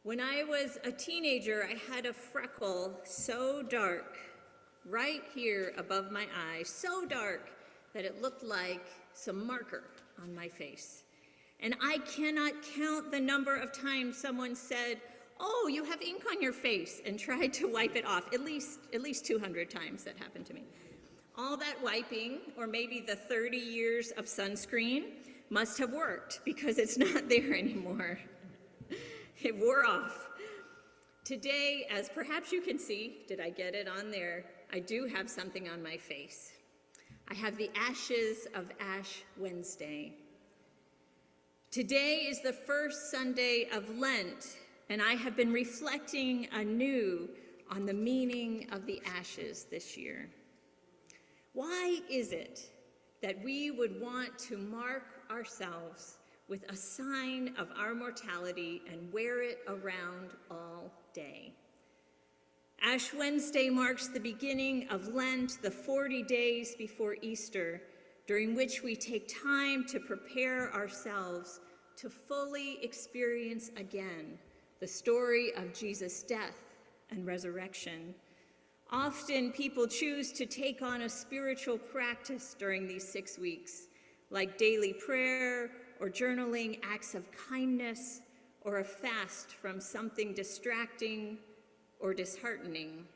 When I was a teenager, I had a freckle so dark, right here above my eye, so dark that it looked like some marker on my face. And I cannot count the number of times someone said, "Oh, you have ink on your face," and tried to wipe it off. At least 200 times that happened to me. All that wiping, or maybe the 30 years of sunscreen, must have worked because it's not there anymore. It wore off. Today, as perhaps you can see, did I get it on there? I do have something on my face. I have the ashes of Ash Wednesday. Today is the first Sunday of Lent, and I have been reflecting anew on the meaning of the ashes this year. Why is it that we would want to mark ourselves with a sign of our mortality and wear it around all day? Ash Wednesday marks the beginning of Lent, the 40 days before Easter, during which we take time to prepare ourselves to fully experience again the story of Jesus' death and resurrection. Often people choose to take on a spiritual practice during these 6 weeks, like daily prayer or journaling acts of kindness, or a fast from something distracting or disheartening.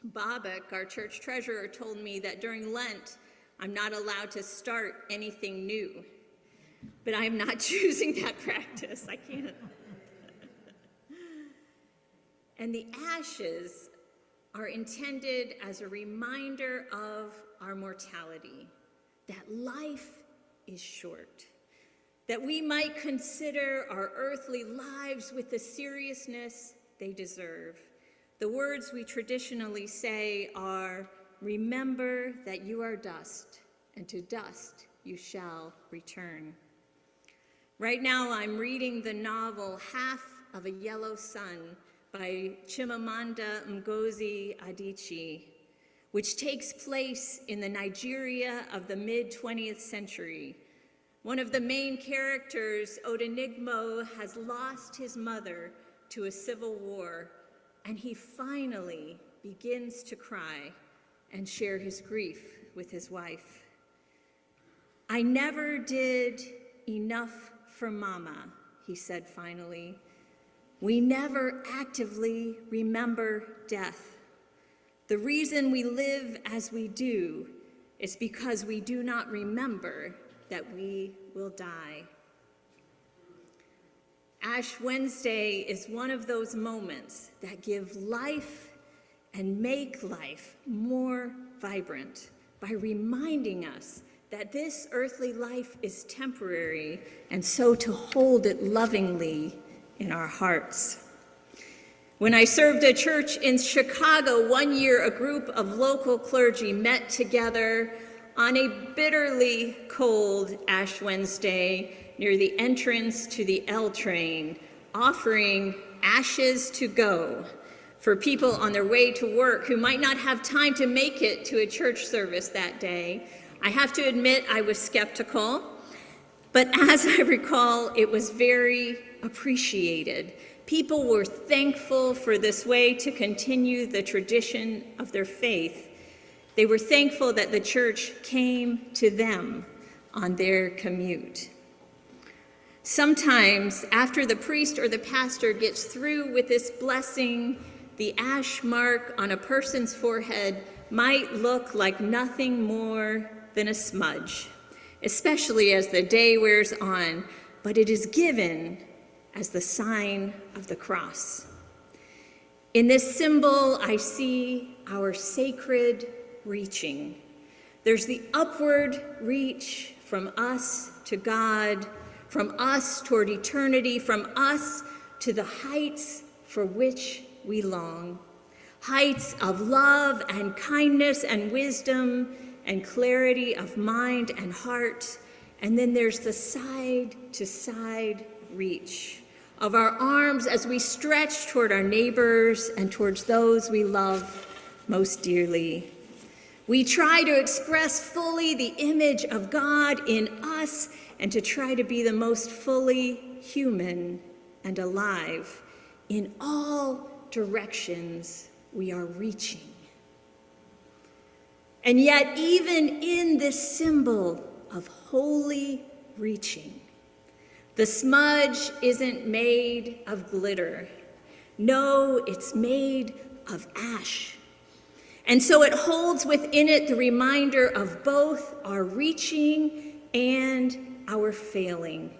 Babak, our church treasurer, told me that during Lent, I'm not allowed to start anything new. But I'm not choosing that practice. I can't. And the ashes are intended as a reminder of our mortality, that life is short, that we might consider our earthly lives with the seriousness they deserve. The words we traditionally say are, "Remember that you are dust, and to dust you shall return." Right now, I'm reading the novel Half of a Yellow Sun by Chimamanda Ngozi Adichie, which takes place in the Nigeria of the mid-20th century. One of the main characters, Odenigbo, has lost his mother to a civil war, and he finally begins to cry and share his grief with his wife. "I never did enough for Mama," he said finally. "We never actively remember death. The reason we live as we do is because we do not remember that we will die." Ash Wednesday is one of those moments that give life and make life more vibrant by reminding us that this earthly life is temporary, and so to hold it lovingly in our hearts. When I served a church in Chicago, one year a group of local clergy met together on a bitterly cold Ash Wednesday near the entrance to the L train, offering ashes to go for people on their way to work who might not have time to make it to a church service that day. I have to admit I was skeptical, but as I recall, it was very appreciated. People were thankful for this way to continue the tradition of their faith. They were thankful that the church came to them on their commute. Sometimes, after the priest or the pastor gets through with this blessing, the ash mark on a person's forehead might look like nothing more than a smudge, especially as the day wears on, but it is given as the sign of the cross. In this symbol, I see our sacred reaching. There's the upward reach from us to God, from us toward eternity, from us to the heights for which we long. Heights of love and kindness and wisdom and clarity of mind and heart. And then there's the side-to-side reach of our arms as we stretch toward our neighbors and towards those we love most dearly. We try to express fully the image of God in us and to try to be the most fully human and alive In all directions, we are reaching. And yet, even in this symbol of holy reaching, the smudge isn't made of glitter. No, it's made of ash. And so it holds within it the reminder of both our reaching and our failing.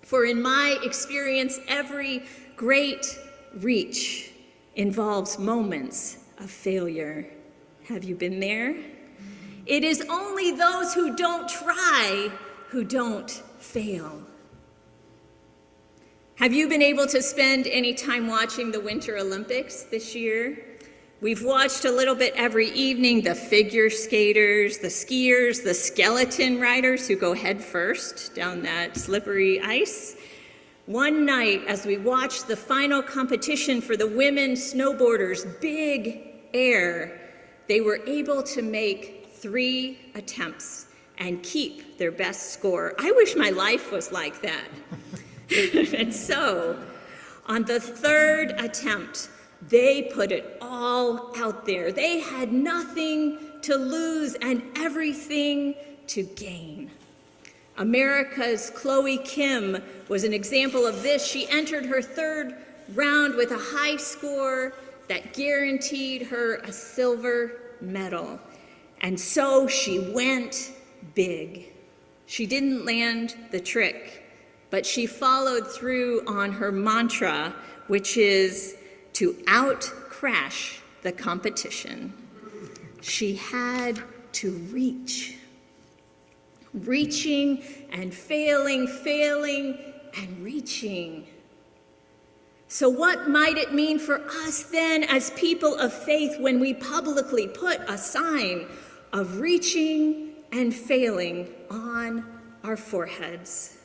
For in my experience, every great reach involves moments of failure. Have you been there? It is only those who don't try who don't fail. Have you been able to spend any time watching the Winter Olympics this year? We've watched a little bit every evening, the figure skaters, the skiers, the skeleton riders who go head first down that slippery ice. One night, as we watched the final competition for the women snowboarders, Big Air, they were able to make 3 attempts and keep their best score. I wish my life was like that. And so, on the 3rd attempt, they put it all out there. They had nothing to lose and everything to gain. America's Chloe Kim was an example of this. She entered her 3rd round with a high score that guaranteed her a silver medal. And so she went big. She didn't land the trick, but she followed through on her mantra, which is to out-crash the competition. She had to reach. Reaching and failing, failing and reaching. So what might it mean for us then as people of faith when we publicly put a sign of reaching and failing on our foreheads?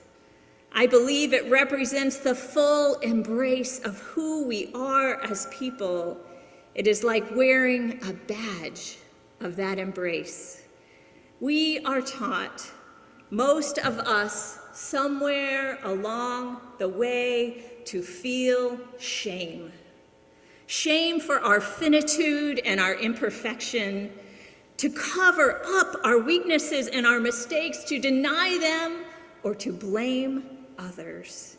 I believe it represents the full embrace of who we are as people. It is like wearing a badge of that embrace. We are taught, most of us, somewhere along the way, to feel shame. Shame for our finitude and our imperfection, to cover up our weaknesses and our mistakes, to deny them, or to blame others.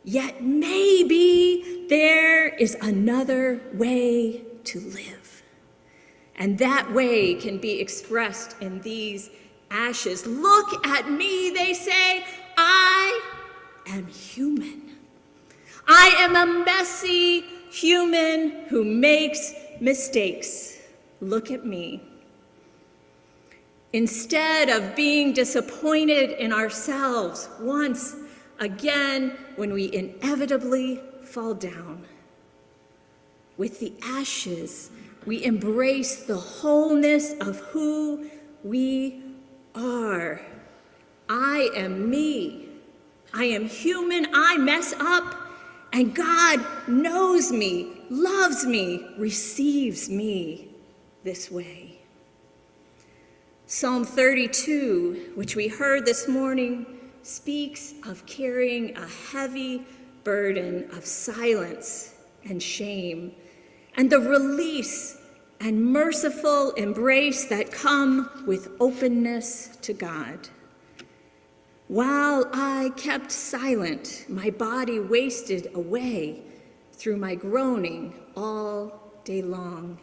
Yet maybe there is another way to live. And that way can be expressed in these ashes. Look at me, they say. I am human. I am a messy human who makes mistakes. Look at me. Instead of being disappointed in ourselves once again when we inevitably fall down, with the ashes, we embrace the wholeness of who we are. I am me. I am human. I mess up. And God knows me, loves me, receives me this way. Psalm 32, which we heard this morning, speaks of carrying a heavy burden of silence and shame, and the release and merciful embrace that come with openness to God. While I kept silent, my body wasted away through my groaning all day long.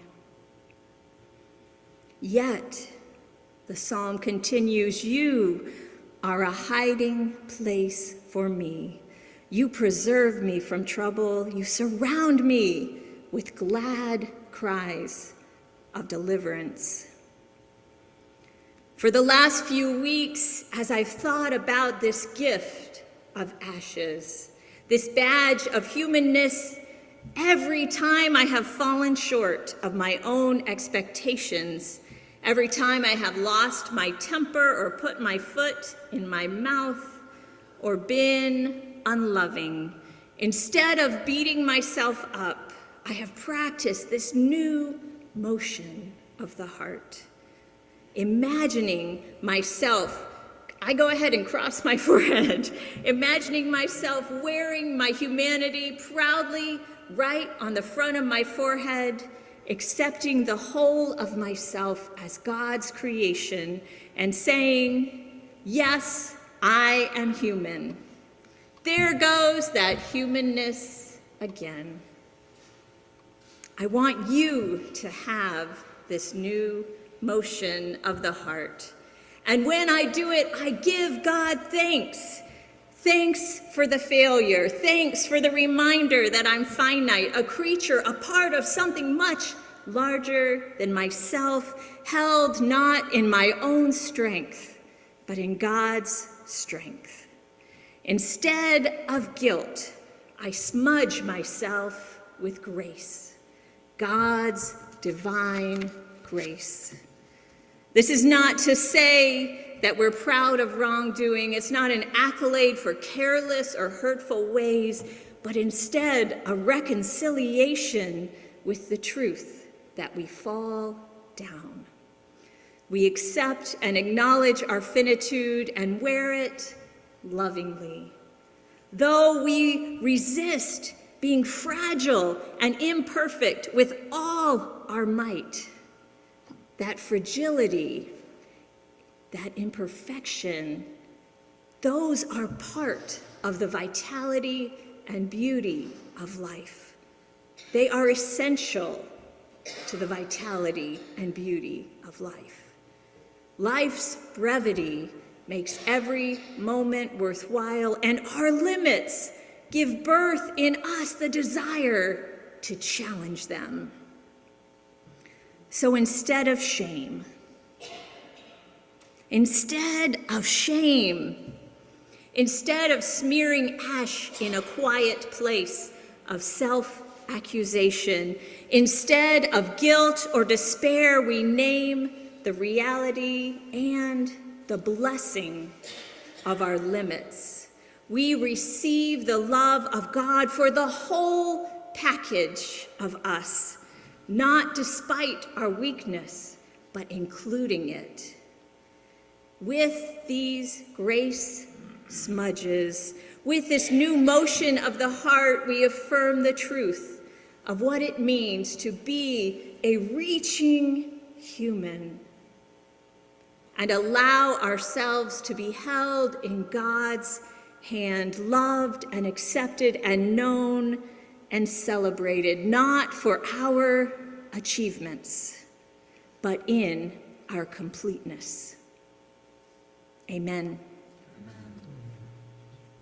Yet, the psalm continues, you are a hiding place for me. You preserve me from trouble. You surround me with glad cries of deliverance. For the last few weeks, as I've thought about this gift of ashes, this badge of humanness, every time I have fallen short of my own expectations, every time I have lost my temper or put my foot in my mouth or been unloving, instead of beating myself up, I have practiced this new motion of the heart. Imagining myself I go ahead and cross my forehead, imagining myself wearing my humanity proudly right on the front of my forehead, accepting the whole of myself as God's creation and saying, yes, I am human. There goes that humanness again. I want you to have this new motion of the heart. And when I do it, I give God thanks. Thanks for the failure. Thanks for the reminder that I'm finite, a creature, a part of something much larger than myself, held not in my own strength, but in God's strength. Instead of guilt, I smudge myself with grace, God's divine grace. This is not to say that we're proud of wrongdoing. It's not an accolade for careless or hurtful ways, but instead a reconciliation with the truth that we fall down. We accept and acknowledge our finitude and wear it lovingly. Though we resist being fragile and imperfect with all our might, that fragility, that imperfection, those are part of the vitality and beauty of life. They are essential to the vitality and beauty of life. Life's brevity makes every moment worthwhile, and our limits give birth in us the desire to challenge them. So instead of shame, instead of smearing ash in a quiet place of self-accusation, instead of guilt or despair, we name the reality and the blessing of our limits. We receive the love of God for the whole package of us, not despite our weakness, but including it. With these grace smudges, with this new motion of the heart, we affirm the truth of what it means to be a reaching human and allow ourselves to be held in God's hand, loved and accepted and known and celebrated, not for our achievements, but in our completeness. Amen.